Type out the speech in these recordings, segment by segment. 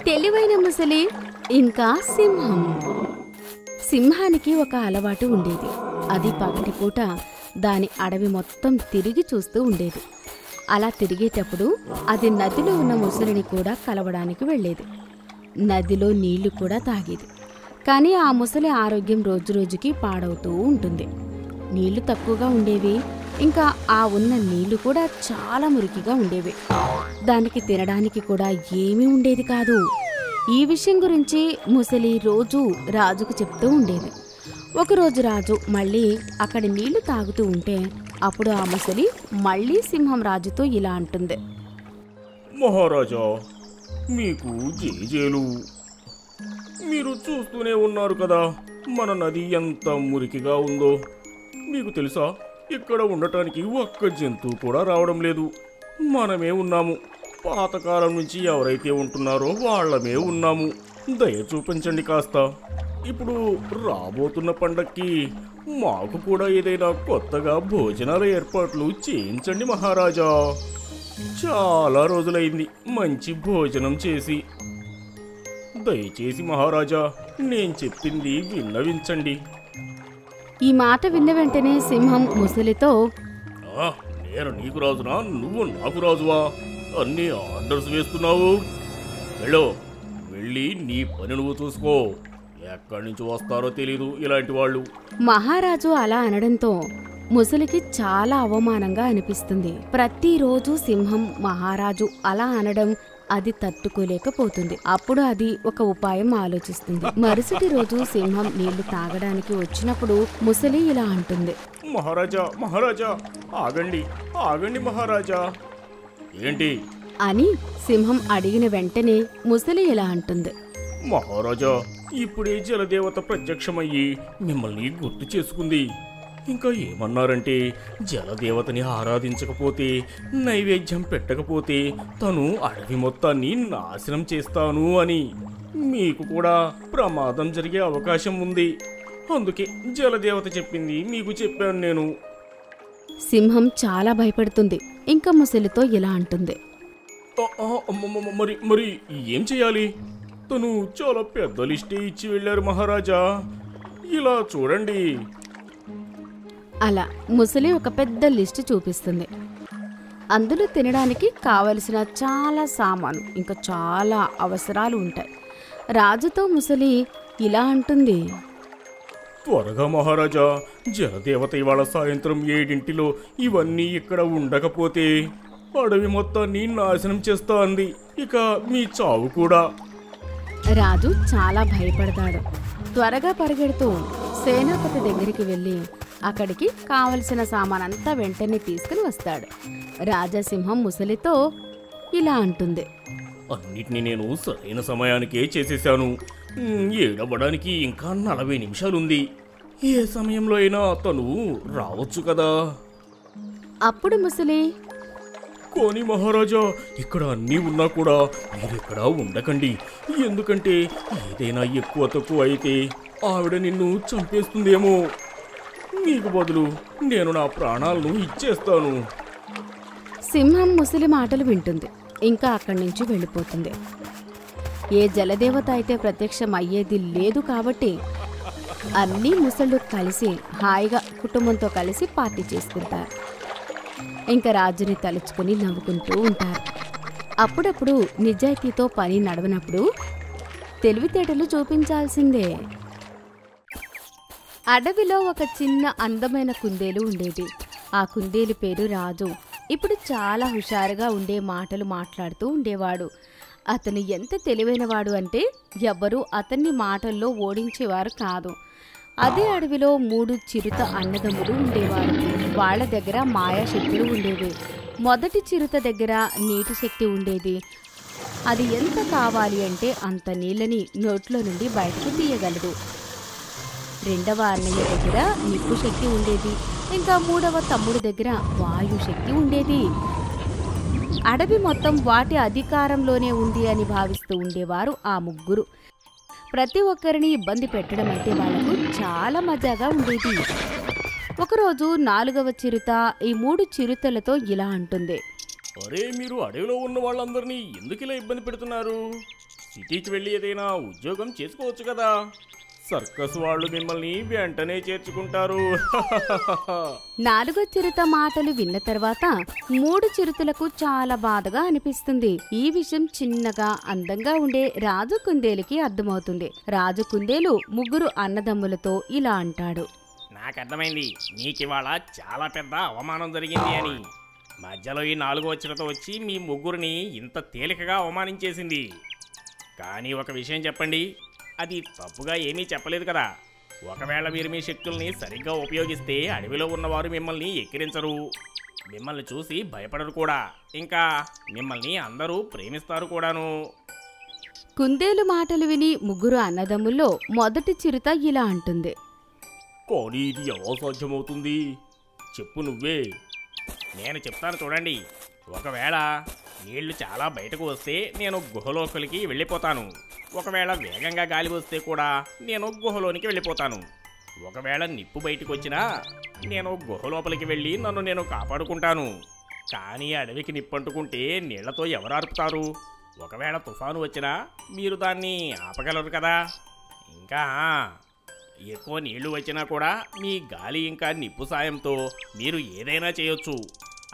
తెలివైన ముసలి ఇంకా సింహం. సింహానికి ఒక అలవాటు ఉండేది. అది పగటిపూట దాని అడవి మొత్తం తిరిగి చూస్తూ ఉండేది. అలా తిరిగేటప్పుడు అది నదిలో ఉన్న ముసలిని కూడా కలవడానికి వెళ్ళేది. నదిలో నీళ్లు కూడా తాగేది. కానీ ఆ ముసలి ఆరోగ్యం రోజురోజుకి పాడవుతూ ఉంటుంది. నీళ్లు తక్కువగా ఉండేవి. ఇంకా ఆ ఉన్న నీళ్లు కూడా చాలా మురికిగా ఉండేవి. దానికి తినడానికి కూడా ఏమీ ఉండేది కాదు. ఈ విషయం గురించి ముసలి రోజు రాజుకు చెప్తూ ఉండేది. ఒకరోజు రాజు మళ్ళీ అక్కడి నీళ్లు తాగుతూ ఉంటే అప్పుడు ఆ ముసలి మళ్ళీ సింహం రాజుతో ఇలా అంటుంది. మహారాజా, మీకు జేజేలు. మీరు చూస్తూనే ఉన్నారు కదా మన నది ఎంత మురికిగా ఉందో. మీకు తెలుసా, ఇక్కడ ఉండటానికి ఒక్క జంతువు కూడా రావడం లేదు. మనమే ఉన్నాము. పాతకాలం నుంచి ఎవరైతే ఉంటున్నారో వాళ్ళమే ఉన్నాము. దయ చూపించండి కాస్త. ఇప్పుడు రాబోతున్న పండక్కి మాకు కూడా ఏదైనా కొత్తగా భోజనాల ఏర్పాట్లు చేయించండి మహారాజా. చాలా రోజులైంది మంచి భోజనం చేసి. దయచేసి మహారాజా, నేను చెప్పింది విన్నవించండి. ఈ మాట విన్న వెంటనే సింహం ముసలితో, నేను నీకు రాజునా, నువ్వు నాకు రాజువా? అన్ని ఆర్డర్స్ వేస్తున్నావు. వెళ్ళి నీ పని నువ్వు చూసుకో. ఎక్కడి నుంచి వస్తారో తెలీదు ఇలాంటి వాళ్ళు. మహారాజు అలా అనడంతో ముసలికి చాలా అవమానంగా అనిపిస్తుంది. ప్రతిరోజు సింహం మహారాజు అలా అనడం అది తట్టుకోలేకపోతుంది. అప్పుడు అది ఒక ఉపాయం ఆలోచిస్తుంది. మరుసటి రోజు సింహం నీళ్లు తాగడానికి వచ్చినప్పుడు ముసలి ఇలా అంటుంది. మహారాజా, మహారాజా, ఆగండి ఆగండి మహారాజా. ఏంటి అని సింహం అడిగిన వెంటనే ముసలి ఇలా అంటుంది. మహారాజా, ఇప్పుడే జలదేవత ప్రత్యక్షమయ్యి మిమ్మల్ని గుర్తు చేసుకుంది. ఇంకా ఏమన్నారంటే, జలదేవతని ఆరాధించకపోతే, నైవేద్యం పెట్టకపోతే తను అడవి మొత్తాన్ని నాశనం చేస్తాను అని. మీకు కూడా ప్రమాదం జరిగే అవకాశం ఉంది. అందుకే జలదేవత చెప్పింది మీకు చెప్పాను నేను. సింహం చాలా భయపడుతుంది. ఇంకా ముసలితో ఇలా అంటుంది. మరి ఏం చెయ్యాలి? తను చాలా పెద్ద లిస్టే ఇచ్చి వెళ్ళారు మహారాజా. ఇలా చూడండి. అలా ముసలి ఒక పెద్ద లిస్టు చూపిస్తుంది. అందులో తినడానికి కావలసిన చాలా సామాను ఇంకా చాలా అవసరాలు ఉంటాయి. రాజుతో ముసలి ఇలా అంటుంది. త్వరగా మహారాజా, జలదేవత ఇవాళ సాయంత్రం 7 ఇవన్నీ ఇక్కడ ఉండకపోతే అడవి మొత్తాన్ని నాశనం చేస్తా అంది. ఇక మీ చావు కూడా. రాజు చాలా భయపడతాడు. త్వరగా పరిగెడుతూ సేనాపతి దగ్గరికి వెళ్ళి అక్కడికి కావలసిన సామానంతా వెంటనే తీసుకుని వస్తాడు. రాజసింహం ముసలితో ఇలా అంటుంది. అన్నిటినీ నేను సరైన సమయానికే చేసేశాను. ఏడవడానికి ఇంకా 40 నిమిషాలుంది. ఏ సమయంలో అయినా తను రావచ్చు కదా. అప్పుడు ముసలి, కోని మహారాజా, ఇక్కడ అన్నీ ఉన్నా కూడా మీరెక్కడా ఉండకండి. ఎందుకంటే ఏదైనా ఎక్కువ తక్కువ అయితే ఆవిడ నిన్ను చంపేస్తుందేమో. మీకు బదులు నేను నా ప్రాణాలను ఇచ్చేస్తాను. సింహం ముసలి మాటలు వింటుంది. ఇంకా అక్కడి నుంచి వెళ్ళిపోతుంది. ఏ జలదేవత అయితే ప్రత్యక్షం అయ్యేది లేదు కాబట్టి అన్ని ముసళ్ళు కలిసి హాయిగా కుటుంబంతో కలిసి పార్టీ చేసుకుంటారు. ఇంకా రాజుని తలుచుకుని నవ్వుకుంటూ ఉంటారు. అప్పుడప్పుడు నిజాయితీతో పని నడవనప్పుడు తెలివితేటలు చూపించాల్సిందే. అడవిలో ఒక చిన్న అందమైన కుందేలు ఉండేది. ఆ కుందేలు పేరు రాజు. ఇప్పుడు చాలా హుషారుగా ఉండే మాటలు మాట్లాడుతూ ఉండేవాడు. అతను ఎంత తెలివైనవాడు అంటే ఎవ్వరూ అతన్ని మాటల్లో ఓడించేవారు కాదు. అదే అడవిలో 3 చిరుత అన్నదమ్ములు ఉండేవారు. వాళ్ళ దగ్గర మాయాశక్తులు ఉండేవి. మొదటి చిరుత దగ్గర నీటి శక్తి ఉండేది. అది ఎంత కావాలి అంటే అంత నీళ్ళని నోట్లో నుండి బయటకు తీయగలదు. రెండవ అన్నయ్య దగ్గర నిప్పు శక్తి ఉండేది. ఇంకా మూడవ తమ్ముడి దగ్గర వాయు శక్తి ఉండేది. అడవి మొత్తం వాటి అధికారంలోనే ఉంది అని భావిస్తూ ఉండేవారు ఆ ముగ్గురు. ప్రతి ఒక్కరిని ఇబ్బంది పెట్టడం అంటే వాళ్లకు చాలా మజాగా ఉండేది. ఒకరోజు 4వ చిరుత ఈ 3 చిరుతలతో ఇలా అంటుంది. అరే, మీరు అడవిలో ఉన్న వాళ్ళందరినీ ఎందుకు ఇలా ఇబ్బంది పెడుతున్నారు? సిటీకి వెళ్ళి ఏదైనా ఉద్యోగం చేసుకోవచ్చు కదా. సర్కస్ వాళ్ళు మిమ్మల్ని వెంటనే చేర్చుకుంటారు. నాలుగో చిరుత మాటలు విన్న తర్వాత 3 చిరుతలకు చాలా బాధగా అనిపిస్తుంది. ఈ విషయం చిన్నగా అందంగా ఉండే రాజు కుందేలుకి అర్థమవుతుంది. రాజు కుందేలు 3 అన్నదమ్ములతో ఇలా అంటాడు. నాకర్థమైంది, నీకివాళ చాలా పెద్ద అవమానం జరిగింది అని. మధ్యలో ఈ 4వ చిరుత వచ్చి మీ ముగ్గురిని ఇంత తేలికగా అవమానించేసింది. కానీ ఒక విషయం చెప్పండి, అది తప్పుగా ఏమీ చెప్పలేదు కదా. ఒకవేళ మీరు మీ శక్తుల్ని సరిగ్గా ఉపయోగిస్తే అడవిలో ఉన్నవారు మిమ్మల్ని ఎక్కిరించరు, మిమ్మల్ని చూసి భయపడరు కూడా, ఇంకా మిమ్మల్ని అందరూ ప్రేమిస్తారు కూడాను. కుందేలు మాటలు విని 3 అన్నదమ్ముల్లో మొదటి చిరుత ఇలా అంటుంది. కానీ ఇది ఎలా సాధ్యమవుతుంది? చెప్పు నువ్వే. నేను చెప్తాను చూడండి. ఒకవేళ నీళ్లు చాలా బయటకు వస్తే నేను గుహలోకి వెళ్ళిపోతాను. ఒకవేళ వేగంగా గాలి వస్తే కూడా నేను గుహలోనికి వెళ్ళిపోతాను. ఒకవేళ నిప్పు బయటకు వచ్చినా నేను గుహలోపలికి వెళ్ళి నన్ను నేను కాపాడుకుంటాను. కానీ అడవికి నిప్పంటుకుంటే నీళ్లతో ఎవరు ఆర్పుతారు? ఒకవేళ తుఫాను వచ్చినా మీరు దాన్ని ఆపగలరు కదా. ఇంకా ఎక్కువ నీళ్లు వచ్చినా కూడా మీ గాలి ఇంకా నిప్పు సాయంతో మీరు ఏదైనా చేయొచ్చు.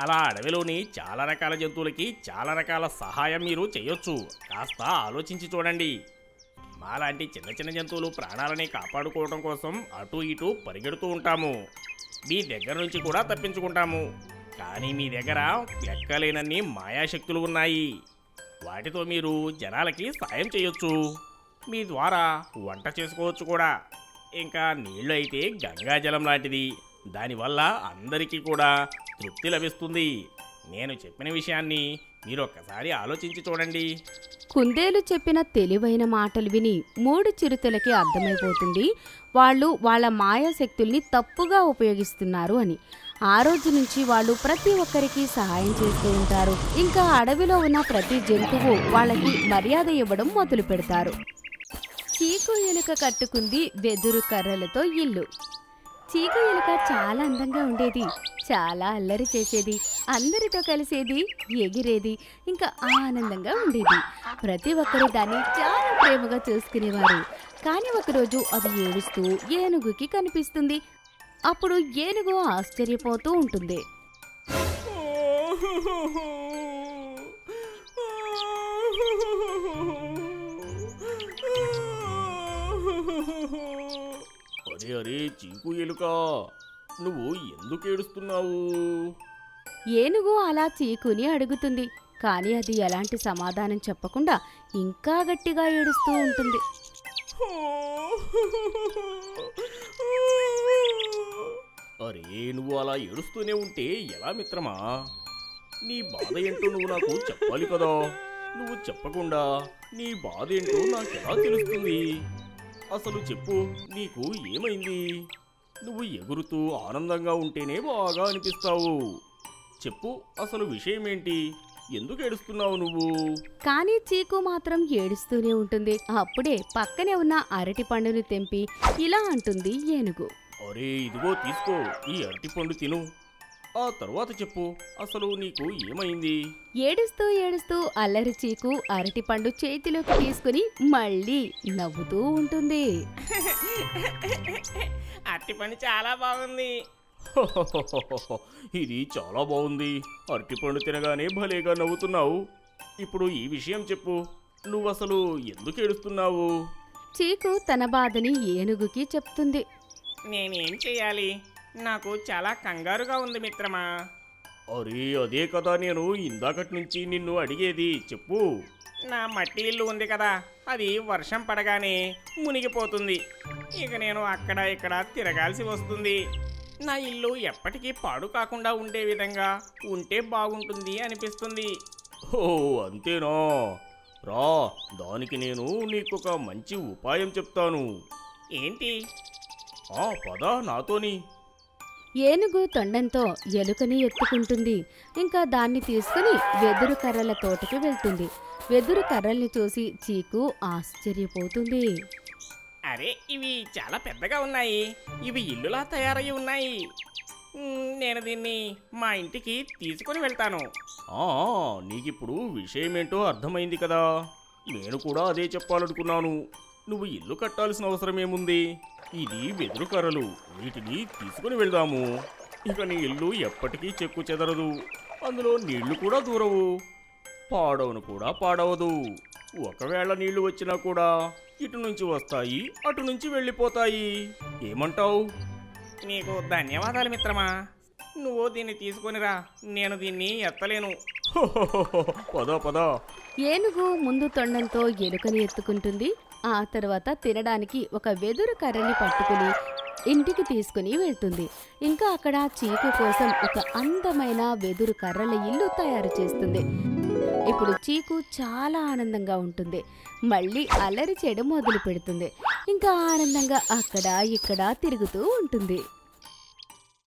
అలా అడవిలోని చాలా రకాల జంతువులకి చాలా రకాల సహాయం మీరు చేయొచ్చు. కాస్త ఆలోచించి చూడండి. మాలాంటి చిన్న చిన్న జంతువులు ప్రాణాలని కాపాడుకోవడం కోసం అటు ఇటు పరిగెడుతూ ఉంటాము. మీ దగ్గర నుంచి కూడా తప్పించుకుంటాము. కానీ మీ దగ్గర లెక్కలేనన్ని మాయాశక్తులు ఉన్నాయి. వాటితో మీరు జనాలకి సాయం చేయొచ్చు. మీ ద్వారా వంట చేసుకోవచ్చు కూడా. ఇంకా నీళ్ళు అయితే గంగాజలం లాంటిది. దానివల్ల అందరికీ కూడా తృప్తి లభిస్తుంది. నేను చెప్పిన విషయాన్ని మీరు ఒక్కసారి ఆలోచించి చూడండి. కుందేలు చెప్పిన తెలివైన మాటలు విని 3 చిరుతలకి అర్థమైపోతుంది వాళ్ళు వాళ్ళ మాయాశక్తుల్ని తప్పుగా ఉపయోగిస్తున్నారు అని. ఆ రోజు నుంచి వాళ్ళు ప్రతి ఒక్కరికి సహాయం చేస్తూ ఉంటారు. ఇంకా అడవిలో ఉన్న ప్రతి జంతువు వాళ్ళకి మర్యాద ఇవ్వడం మొదలు పెడతారు. చీకు ఎలుక కట్టుకుంది వెదురు కర్రలతో ఇల్లు. చీకు ఎలుక చాలా అందంగా ఉండేది. చాలా అల్లరి చేసేది, అందరితో కలిసేది, ఎగిరేది, ఇంకా ఆనందంగా ఉండేది. ప్రతి ఒక్కరూ దాన్ని చాలా ప్రేమగా చూసుకునేవారు. కానీ ఒకరోజు అది ఏడుస్తూ ఏనుగుకి కనిపిస్తుంది. అప్పుడు ఏనుగు ఆశ్చర్యపోతూ ఉంటుంది. అరే అరే చీకు ఎలుక, నువ్వు ఎందుకు ఏడుస్తున్నావు? ఏనుగు అలా చీకుని అడుగుతుంది. కానీ అది ఎలాంటి సమాధానం చెప్పకుండా ఇంకా గట్టిగా ఏడుస్తూ ఉంటుంది. అరే నువ్వు అలా ఏడుస్తూనే ఉంటే ఎలా మిత్రమా? నీ బాధ ఏంటో నువ్వు నాకు చెప్పాలి కదా. నువ్వు చెప్పకుండా నీ బాధ ఏంటో నాకెలా తెలుస్తుంది? అసలు చెప్పు, నీకు ఏమైంది? నువ్వు ఎగురుతూ ఆనందంగా ఉంటేనే బాగా అనిపిస్తావు. చెప్పు, అసలు విషయం ఏంటి? ఎందుకు ఏడుస్తున్నావు నువ్వు? కానీ చీకు మాత్రం ఏడుస్తూనే ఉంటుంది. అప్పుడే పక్కనే ఉన్న అరటి పండుని తెంపి ఇలా అంటుంది ఏనుగు. అరే ఇదిగో తీసుకో, ఈ అరటి పండు తిను. ఆ తర్వాత చెప్పు, అసలు నీకు ఏమైంది? ఏడుస్తూ ఏడుస్తూ అల్లరి చీకు అరటి పండు చేతిలోకి తీసుకుని మళ్ళీ నవ్వుతూ ఉంటుంది. అరటిపండు చాలా బాగుంది. ఇది చాలా బాగుంది. అరటిపండు తినగానే భలేగా నవ్వుతున్నావు. ఇప్పుడు ఈ విషయం చెప్పు, నువ్వు అసలు ఎందుకు ఏడుస్తున్నావు? చీకు తన బాధని ఏనుగుకి చెప్తుంది. నేనేం చెయ్యాలి? నాకు చాలా కంగారుగా ఉంది మిత్రమా. అరే అదే కదా నేను ఇందాకటి నుంచి నిన్ను అడిగేది, చెప్పు. నా మట్టి ఇల్లు ఉంది కదా, అది వర్షం పడగానే మునిగిపోతుంది. ఇక నేను అక్కడ ఇక్కడ తిరగాల్సి వస్తుంది. నా ఇల్లు ఎప్పటికీ పాడు కాకుండా ఉండే విధంగా ఉంటే బాగుంటుంది అనిపిస్తుంది. ఓ అంతేనా? రా, దానికి నేను నీకొక మంచి ఉపాయం చెప్తాను. ఏంటి? పద నాతోని. ఏనుగు తొండంతో ఎలుకని ఎత్తుకుంటుంది. ఇంకా దాన్ని తీసుకుని వెదురు కర్రల తోటకి వెళ్తుంది. వెదురు కర్రల్ని చూసి చీకు ఆశ్చర్యపోతుంది. అరే ఇవి చాలా పెద్దగా ఉన్నాయి. ఇవి ఇల్లులా తయారయ్యి ఉన్నాయి. నేను దీన్ని మా ఇంటికి తీసుకొని వెళ్తాను. నీకిప్పుడు విషయమేంటో అర్థమైంది కదా. నేను కూడా అదే చెప్పాలనుకున్నాను. నువ్వు ఇల్లు కట్టాల్సిన అవసరం ఏముంది? ఇది వెదురు కర్రలు, వీటిని తీసుకుని వెళ్దాము. ఇక నీ ఇల్లు ఎప్పటికీ చెక్కు చెదరదు, అందులో నీళ్లు కూడా దూరవు, పాడవను కూడా పాడవదు. ఒకవేళ నీళ్లు వచ్చినా కూడా ఇటు నుంచి వస్తాయి, అటు నుంచి వెళ్ళిపోతాయి. ఏమంటావు? నీకు ధన్యవాదాలు మిత్రమా. నువ్వు దీన్ని తీసుకొనిరా, నేను దీన్ని ఎత్తలేను. పద పద. ఏనుగు ముందు తొండంతో ఎలుకని ఎత్తుకుంటుంది. ఆ తర్వాత తినడానికి ఒక వెదురు కర్రని పట్టుకుని ఇంటికి తీసుకుని వెళ్తుంది. ఇంకా అక్కడ చీకు కోసం ఒక అందమైన వెదురు కర్రల ఇల్లు తయారు చేస్తుంది. ఇప్పుడు చీకు చాలా ఆనందంగా ఉంటుంది. మళ్ళీ అల్లరి చేయడం మొదలు పెడుతుంది. ఇంకా ఆనందంగా అక్కడ ఇక్కడ తిరుగుతూ ఉంటుంది.